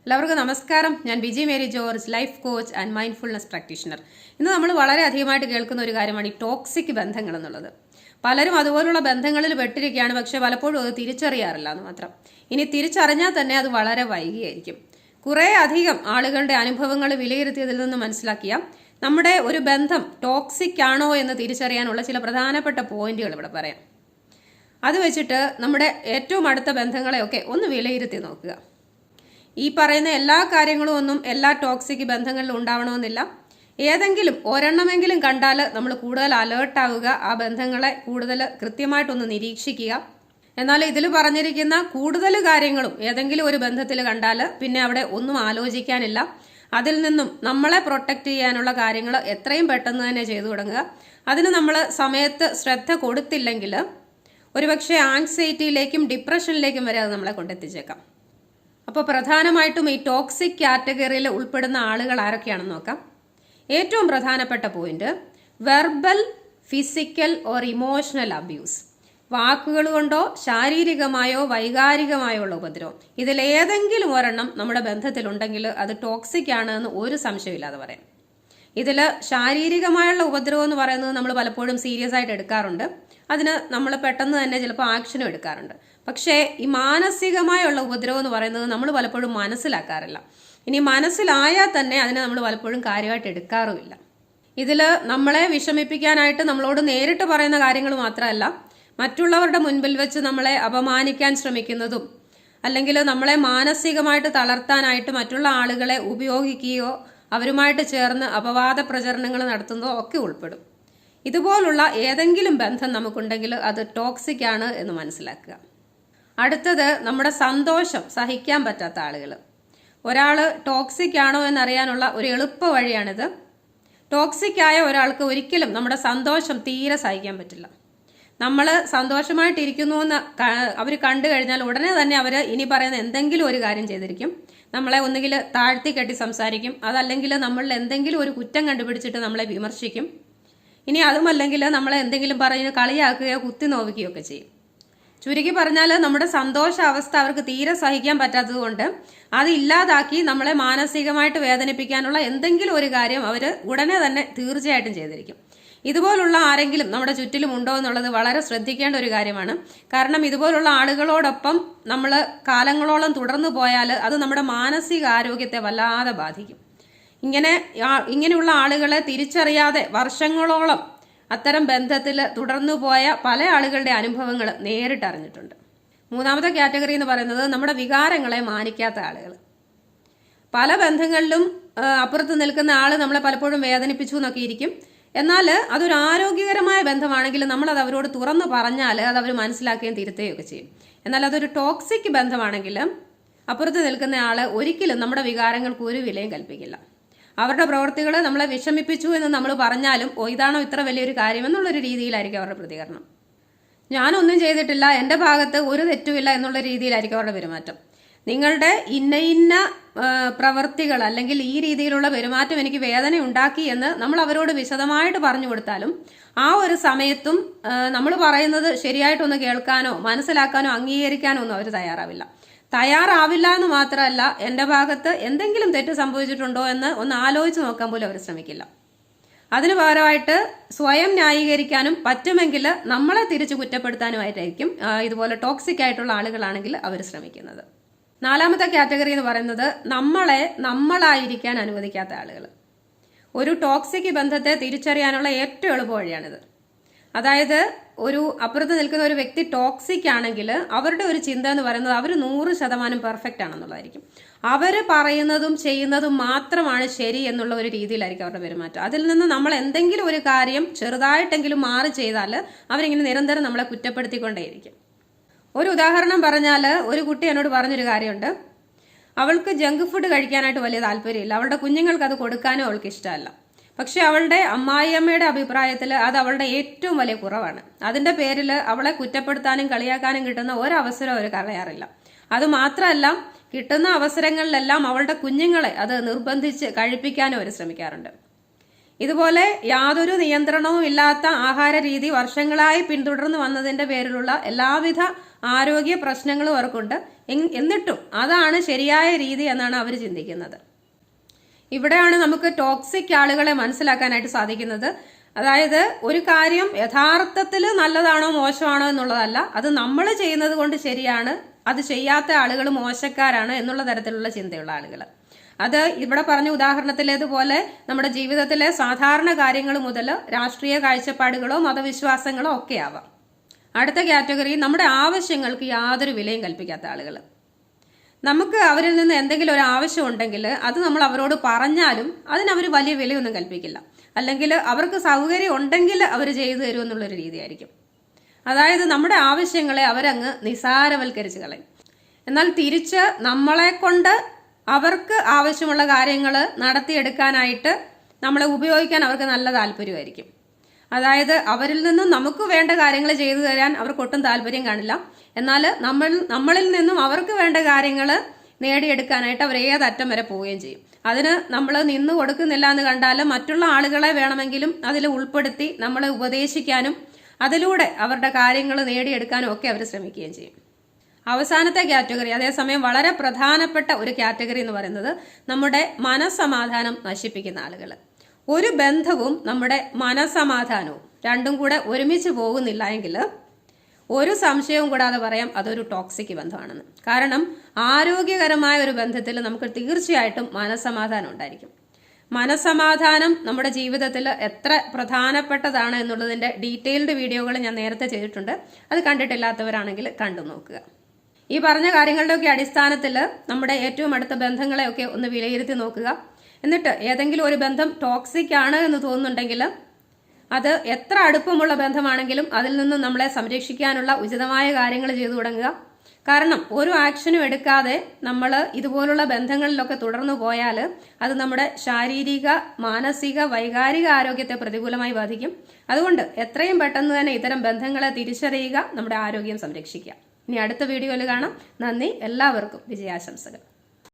എല്ലാവർക്കും നമസ്കാരം. ഞാൻ Biji Mary George, life coach and mindfulness practitioner. ഇന്ന് നമ്മൾ വളരെ അധികമായിട്ട് കേൾക്കുന്ന ഒരു കാര്യമാണ് ഈ ടോക്സിക് ബന്ധങ്ങൾ എന്നുള്ളത്. പലരും അതുപോലുള്ള ബന്ധങ്ങളിൽ പെട്ടിരിക്കുകയാണ്, പക്ഷെ പലപ്പോഴും അത് തിരിച്ചറിയാറില്ല എന്ന് മാത്രം. ഇനി തിരിച്ചറിഞ്ഞാൽ തന്നെ അത് വളരെ വൈകിയായിരിക്കും. കുറേ അധികം ആളുകളുടെ അനുഭവങ്ങൾ വിലയിരുത്തിയതിൽ നിന്ന് മനസ്സിലാക്കിയ നമ്മുടെ ഒരു ബന്ധം ടോക്സിക് ആണോ എന്ന് തിരിച്ചറിയാനുള്ള ചില പ്രധാനപ്പെട്ട പോയിന്റുകൾ ഇവിടെ പറയാം. അത് വെച്ചിട്ട് നമ്മുടെ ഏറ്റവും അടുത്ത ബന്ധങ്ങളെയൊക്കെ ഒന്ന് വിലയിരുത്തി നോക്കുക. ഈ പറയുന്ന എല്ലാ കാര്യങ്ങളും ഒന്നും എല്ലാ ടോക്സിക് ബന്ധങ്ങളിലും ഉണ്ടാവണമെന്നില്ല. ഏതെങ്കിലും ഒരെണ്ണമെങ്കിലും കണ്ടാൽ നമ്മൾ കൂടുതൽ അലേർട്ടാവുക, ആ ബന്ധങ്ങളെ കൂടുതൽ കൃത്യമായിട്ടൊന്ന് നിരീക്ഷിക്കുക. എന്നാൽ ഇതിൽ പറഞ്ഞിരിക്കുന്ന കൂടുതൽ കാര്യങ്ങളും ഏതെങ്കിലും ഒരു ബന്ധത്തിൽ കണ്ടാൽ പിന്നെ അവിടെ ഒന്നും ആലോചിക്കാനില്ല. അതിൽ നിന്നും നമ്മളെ പ്രൊട്ടക്റ്റ് ചെയ്യാനുള്ള കാര്യങ്ങൾ എത്രയും പെട്ടെന്ന് തന്നെ ചെയ്തു തുടങ്ങുക. അതിന് നമ്മൾ സമയത്ത് ശ്രദ്ധ കൊടുത്തില്ലെങ്കിൽ ഒരുപക്ഷെ ആങ്സൈറ്റിയിലേക്കും ഡിപ്രഷനിലേക്കും വരെ അത് നമ്മളെ കൊണ്ടെത്തിച്ചേക്കാം. അപ്പോൾ പ്രധാനമായിട്ടും ഈ ടോക്സിക് കാറ്റഗറിയിൽ ഉൾപ്പെടുന്ന ആളുകൾ ആരൊക്കെയാണെന്ന് നോക്കാം. ഏറ്റവും പ്രധാനപ്പെട്ട point, verbal, physical or emotional abuse. വാക്കുകൾ കൊണ്ടോ ശാരീരികമായോ വൈകാരികമായോ ഉള്ള ഉപദ്രവം, ഇതിലേതെങ്കിലും ഒരെണ്ണം നമ്മുടെ ബന്ധത്തിലുണ്ടെങ്കിൽ അത് ടോക്സിക് ആണ് എന്ന് ഒരു സംശയമില്ലാതെ പറയാം. ഇതിൽ ശാരീരികമായുള്ള ഉപദ്രവം എന്ന് പറയുന്നത് നമ്മൾ പലപ്പോഴും സീരിയസ് ആയിട്ട് എടുക്കാറുണ്ട്. അതിന് നമ്മൾ പെട്ടെന്ന് തന്നെ ചിലപ്പോൾ ആക്ഷനും എടുക്കാറുണ്ട്. പക്ഷേ ഈ മാനസികമായുള്ള ഉപദ്രവം എന്ന് പറയുന്നത് നമ്മൾ പലപ്പോഴും മനസ്സിലാക്കാറില്ല. ഇനി മനസ്സിലായാൽ തന്നെ അതിനെ നമ്മൾ പലപ്പോഴും കാര്യമായിട്ട് എടുക്കാറുമില്ല. ഇതിൽ നമ്മളെ വിഷമിപ്പിക്കാനായിട്ട് നമ്മളോട് നേരിട്ട് പറയുന്ന കാര്യങ്ങൾ മാത്രമല്ല, മറ്റുള്ളവരുടെ മുൻപിൽ വെച്ച് നമ്മളെ അപമാനിക്കാൻ ശ്രമിക്കുന്നതും അല്ലെങ്കിൽ നമ്മളെ മാനസികമായിട്ട് തളർത്താനായിട്ട് മറ്റുള്ള ആളുകളെ ഉപയോഗിക്കുകയോ അവരുമായിട്ട് ചേർന്ന് അപവാദ പ്രചരണങ്ങൾ നടത്തുന്നതോ ഒക്കെ ഉൾപ്പെടും. ഇതുപോലുള്ള ഏതെങ്കിലും ബന്ധം നമുക്കുണ്ടെങ്കിൽ അത് ടോക്സിക് ആണ് എന്ന് മനസ്സിലാക്കുക. അടുത്തത്, നമ്മുടെ സന്തോഷം സഹിക്കാൻ പറ്റാത്ത ആളുകൾ. ഒരാൾ ടോക്സിക് ആണോ എന്നറിയാനുള്ള ഒരു എളുപ്പ വഴിയാണിത്. ടോക്സിക് ആയ ഒരാൾക്ക് ഒരിക്കലും നമ്മുടെ സന്തോഷം തീരെ സഹിക്കാൻ പറ്റില്ല. നമ്മൾ സന്തോഷമായിട്ടിരിക്കുന്നു എന്ന് അവർ കണ്ടു കഴിഞ്ഞാൽ ഉടനെ തന്നെ അവർ ഇനി പറയുന്ന എന്തെങ്കിലും ഒരു കാര്യം ചെയ്തിരിക്കും. നമ്മളെ ഒന്നുകിൽ താഴ്ത്തി കെട്ടി സംസാരിക്കും, അതല്ലെങ്കിൽ നമ്മളിൽ എന്തെങ്കിലും ഒരു കുറ്റം കണ്ടുപിടിച്ചിട്ട് നമ്മളെ വിമർശിക്കും. ഇനി അതുമല്ലെങ്കിൽ നമ്മളെ എന്തെങ്കിലും പറഞ്ഞ് കളിയാക്കുകയോ കുത്തി നോവിക്കുകയോ ഒക്കെ ചെയ്യും. ചുരുക്കി പറഞ്ഞാൽ നമ്മുടെ സന്തോഷാവസ്ഥ അവർക്ക് തീരെ സഹിക്കാൻ പറ്റാത്തത് കൊണ്ട് അത് ഇല്ലാതാക്കി നമ്മളെ മാനസികമായിട്ട് വേദനിപ്പിക്കാനുള്ള എന്തെങ്കിലും ഒരു കാര്യം അവർ ഉടനെ തന്നെ തീർച്ചയായിട്ടും ചെയ്തിരിക്കും. ഇതുപോലുള്ള ആരെങ്കിലും നമ്മുടെ ചുറ്റിലും ഉണ്ടോ എന്നുള്ളത് വളരെ ശ്രദ്ധിക്കേണ്ട ഒരു കാര്യമാണ്. കാരണം ഇതുപോലുള്ള ആളുകളോടൊപ്പം നമ്മൾ കാലങ്ങളോളം തുടർന്നു പോയാൽ അത് നമ്മുടെ മാനസിക ആരോഗ്യത്തെ വല്ലാതെ ബാധിക്കും. ഇങ്ങനെയുള്ള ആളുകളെ തിരിച്ചറിയാതെ വർഷങ്ങളോളം അത്തരം ബന്ധത്തിൽ തുടർന്നു പോയ പല ആളുകളുടെ അനുഭവങ്ങൾ നേരിട്ടറിഞ്ഞിട്ടുണ്ട്. മൂന്നാമത്തെ കാറ്റഗറി എന്ന് പറയുന്നത് നമ്മുടെ വികാരങ്ങളെ മാനിക്കാത്ത ആളുകൾ. പല ബന്ധങ്ങളിലും അപ്പുറത്ത് നിൽക്കുന്ന ആൾ നമ്മളെ പലപ്പോഴും വേദനിപ്പിച്ചു എന്നൊക്കെ ഇരിക്കും. എന്നാൽ അതൊരു ആരോഗ്യകരമായ ബന്ധമാണെങ്കിൽ നമ്മളത് അവരോട് തുറന്നു പറഞ്ഞാൽ അത് അവർ മനസ്സിലാക്കുകയും തിരുത്തുകയൊക്കെ ചെയ്യും. എന്നാൽ അതൊരു ടോക്സിക് ബന്ധമാണെങ്കിൽ അപ്പുറത്ത് നിൽക്കുന്ന ആൾ ഒരിക്കലും നമ്മുടെ വികാരങ്ങൾക്ക് ഒരു വിലയും കൽപ്പിക്കില്ല. അവരുടെ പ്രവൃത്തികൾ നമ്മളെ വിഷമിപ്പിച്ചു എന്ന് നമ്മൾ പറഞ്ഞാലും ഇതാണോ ഇത്ര വലിയൊരു കാര്യം എന്നുള്ളൊരു രീതിയിലായിരിക്കും അവരുടെ പ്രതികരണം. ഞാനൊന്നും ചെയ്തിട്ടില്ല, എൻ്റെ ഭാഗത്ത് ഒരു തെറ്റുമില്ല എന്നുള്ള രീതിയിലായിരിക്കും അവരുടെ പെരുമാറ്റം. നിങ്ങളുടെ ഇന്ന പ്രവൃത്തികൾ അല്ലെങ്കിൽ ഈ രീതിയിലുള്ള പെരുമാറ്റം എനിക്ക് വേദന ഉണ്ടാക്കി എന്ന് നമ്മൾ അവരോട് വിശദമായിട്ട് പറഞ്ഞു കൊടുത്താലും ആ ഒരു സമയത്തും നമ്മൾ പറയുന്നത് ശരിയായിട്ടൊന്ന് കേൾക്കാനോ മനസ്സിലാക്കാനോ അംഗീകരിക്കാനോ ഒന്നും അവർ തയ്യാറാവില്ല എന്ന് മാത്രമല്ല, എൻ്റെ ഭാഗത്ത് എന്തെങ്കിലും തെറ്റ് സംഭവിച്ചിട്ടുണ്ടോ എന്ന് ഒന്ന് ആലോചിച്ച് നോക്കാൻ പോലും അവർ ശ്രമിക്കില്ല. അതിന് പകരമായിട്ട് സ്വയം ന്യായീകരിക്കാനും പറ്റുമെങ്കിൽ നമ്മളെ തിരിച്ച് കുറ്റപ്പെടുത്താനുമായിട്ടായിരിക്കും ഇതുപോലെ ടോക്സിക് ആയിട്ടുള്ള ആളുകളാണെങ്കിൽ അവർ ശ്രമിക്കുന്നത്. നാലാമത്തെ കാറ്റഗറി എന്ന് പറയുന്നത് നമ്മളായിരിക്കാൻ അനുവദിക്കാത്ത ആളുകൾ. ഒരു ടോക്സിക് ബന്ധത്തെ തിരിച്ചറിയാനുള്ള ഏറ്റവും എളുപ്പ വഴിയാണിത്. അതായത് അപ്പുറത്ത് നിൽക്കുന്ന ഒരു വ്യക്തി ടോക്സിക് ആണെങ്കിൽ അവരുടെ ഒരു ചിന്ത എന്ന് പറയുന്നത് അവർ 100% പെർഫെക്റ്റ് ആണെന്നുള്ളതായിരിക്കും. അവർ പറയുന്നതും ചെയ്യുന്നതും മാത്രമാണ് ശരി എന്നുള്ള ഒരു രീതിയിലായിരിക്കും അവരുടെ പെരുമാറ്റം. അതിൽ നിന്ന് നമ്മൾ എന്തെങ്കിലും ഒരു കാര്യം ചെറുതായിട്ടെങ്കിലും മാറി ചെയ്താൽ അവരിങ്ങനെ നിരന്തരം നമ്മളെ കുറ്റപ്പെടുത്തിക്കൊണ്ടേയിരിക്കും. ഒരു ഉദാഹരണം പറഞ്ഞാൽ, ഒരു കുട്ടി എന്നോട് പറഞ്ഞൊരു കാര്യമുണ്ട്. അവൾക്ക് ജങ്ക് ഫുഡ് കഴിക്കാനായിട്ട് വലിയ താല്പര്യമില്ല. അവളുടെ കുഞ്ഞുങ്ങൾക്ക് അത് കൊടുക്കാനും അവൾക്ക് ഇഷ്ടമല്ല. പക്ഷെ അവളുടെ അമ്മായിയമ്മയുടെ അഭിപ്രായത്തിൽ അത് അവളുടെ ഏറ്റവും വലിയ കുറവാണ്. അതിൻ്റെ പേരിൽ അവളെ കുറ്റപ്പെടുത്താനും കളിയാക്കാനും കിട്ടുന്ന ഒരവസരം അവർ കളയാറില്ല. അതുമാത്രമല്ല, കിട്ടുന്ന അവസരങ്ങളിലെല്ലാം അവളുടെ കുഞ്ഞുങ്ങളെ അത് നിർബന്ധിച്ച് കഴിപ്പിക്കാനും അവർ ശ്രമിക്കാറുണ്ട്. ഇതുപോലെ യാതൊരു നിയന്ത്രണവും ഇല്ലാത്ത ആഹാര രീതി വർഷങ്ങളായി പിന്തുടർന്നു വന്നതിൻ്റെ പേരിലുള്ള എല്ലാവിധ ആരോഗ്യ പ്രശ്നങ്ങളും അവർക്കുണ്ട്. എന്നിട്ടും അതാണ് ശരിയായ രീതി എന്നാണ് അവർ ചിന്തിക്കുന്നത്. ഇവിടെയാണ് നമുക്ക് ടോക്സിക് ആളുകളെ മനസ്സിലാക്കാനായിട്ട് സാധിക്കുന്നത്. അതായത് ഒരു കാര്യം യഥാർത്ഥത്തിൽ നല്ലതാണോ മോശമാണോ എന്നുള്ളതല്ല, അത് നമ്മൾ ചെയ്യുന്നത് കൊണ്ട് ശരിയാണ്, അത് ചെയ്യാത്ത ആളുകൾ മോശക്കാരാണ് എന്നുള്ള തരത്തിലുള്ള ചിന്തയുള്ള ആളുകൾ. അത് ഇവിടെ പറഞ്ഞ ഉദാഹരണത്തിലേതുപോലെ നമ്മുടെ ജീവിതത്തിലെ സാധാരണ കാര്യങ്ങൾ മുതൽ രാഷ്ട്രീയ കാഴ്ചപ്പാടുകളോ മതവിശ്വാസങ്ങളോ ഒക്കെ ആവാം. അടുത്ത കാറ്റഗറി നമ്മുടെ ആവശ്യങ്ങൾക്ക് യാതൊരു വിലയും കൽപ്പിക്കാത്ത ആളുകൾ. നമുക്ക് അവരിൽ നിന്ന് എന്തെങ്കിലും ഒരു ആവശ്യം ഉണ്ടെങ്കിൽ അത് നമ്മൾ അവരോട് പറഞ്ഞാലും അതിനവർ വലിയ വിലയൊന്നും കൽപ്പിക്കില്ല. അല്ലെങ്കിൽ അവർക്ക് സൗകര്യം ഉണ്ടെങ്കിൽ അവർ ചെയ്തു തരും എന്നുള്ളൊരു രീതിയായിരിക്കും. അതായത് നമ്മുടെ ആവശ്യങ്ങളെ അവരങ്ങ് നിസാരവൽക്കരിച്ച് കളയും. എന്നാൽ തിരിച്ച് നമ്മളെ കൊണ്ട് അവർക്ക് ആവശ്യമുള്ള കാര്യങ്ങൾ നടത്തിയെടുക്കാനായിട്ട് നമ്മളെ ഉപയോഗിക്കാൻ അവർക്ക് നല്ല താല്പര്യമായിരിക്കും. അതായത് അവരിൽ നിന്നും നമുക്ക് വേണ്ട കാര്യങ്ങൾ ചെയ്തു തരാൻ അവർക്ക് ഒട്ടും താല്പര്യം കാണില്ല. എന്നാൽ നമ്മളിൽ നിന്നും അവർക്ക് വേണ്ട കാര്യങ്ങൾ നേടിയെടുക്കാനായിട്ട് അവർ ഏതറ്റം വരെ പോവുകയും ചെയ്യും. അതിന് നമ്മൾ നിന്ന് കൊടുക്കുന്നില്ല എന്ന് കണ്ടാൽ മറ്റുള്ള ആളുകളെ വേണമെങ്കിലും അതിൽ ഉൾപ്പെടുത്തി നമ്മളെ ഉപദേശിക്കാനും അതിലൂടെ അവരുടെ കാര്യങ്ങൾ നേടിയെടുക്കാനും ഒക്കെ അവർ ശ്രമിക്കുകയും ചെയ്യും. അവസാനത്തെ കാറ്റഗറി, അതേസമയം വളരെ പ്രധാനപ്പെട്ട ഒരു കാറ്റഗറി എന്ന് പറയുന്നത് നമ്മുടെ മനസ്സമാധാനം നശിപ്പിക്കുന്ന ആളുകൾ. ഒരു ബന്ധവും നമ്മുടെ മനസ്സമാധാനവും രണ്ടും കൂടെ ഒരുമിച്ച് പോകുന്നില്ല എങ്കിൽ ഒരു സംശയവും കൂടാതെ പറയാം അതൊരു ടോക്സിക് ബന്ധമാണെന്ന്. കാരണം ആരോഗ്യകരമായ ഒരു ബന്ധത്തിൽ നമുക്ക് തീർച്ചയായിട്ടും മനസ്സമാധാനം ഉണ്ടായിരിക്കും. മനസ്സമാധാനം നമ്മുടെ ജീവിതത്തിൽ എത്ര പ്രധാനപ്പെട്ടതാണ് എന്നുള്ളതിൻ്റെ ഡീറ്റെയിൽഡ് വീഡിയോകൾ ഞാൻ നേരത്തെ ചെയ്തിട്ടുണ്ട്. അത് കണ്ടിട്ടില്ലാത്തവരാണെങ്കിൽ കണ്ടു നോക്കുക. ഈ പറഞ്ഞ കാര്യങ്ങളുടെയൊക്കെ അടിസ്ഥാനത്തിൽ നമ്മുടെ ഏറ്റവും അടുത്ത ബന്ധങ്ങളെയൊക്കെ ഒന്ന് വിലയിരുത്തി നോക്കുക. എന്നിട്ട് ഏതെങ്കിലും ഒരു ബന്ധം ടോക്സിക് ആണ് എന്ന് തോന്നുന്നുണ്ടെങ്കിൽ അത് എത്ര അടുപ്പമുള്ള ബന്ധമാണെങ്കിലും അതിൽ നിന്ന് നമ്മളെ സംരക്ഷിക്കാനുള്ള ഉചിതമായ കാര്യങ്ങൾ ചെയ്തു തുടങ്ങുക. കാരണം ഒരു ആക്ഷനും എടുക്കാതെ നമ്മൾ ഇതുപോലുള്ള ബന്ധങ്ങളിലൊക്കെ തുടർന്നു പോയാൽ അത് നമ്മുടെ ശാരീരിക, മാനസിക, വൈകാരിക ആരോഗ്യത്തെ പ്രതികൂലമായി ബാധിക്കും. അതുകൊണ്ട് എത്രയും പെട്ടെന്ന് തന്നെ ഇത്തരം ബന്ധങ്ങളെ തിരിച്ചറിയുക, നമ്മുടെ ആരോഗ്യം സംരക്ഷിക്കുക. ഇനി അടുത്ത വീഡിയോയിൽ കാണാം. നന്ദി. എല്ലാവർക്കും വിജയാശംസകൾ.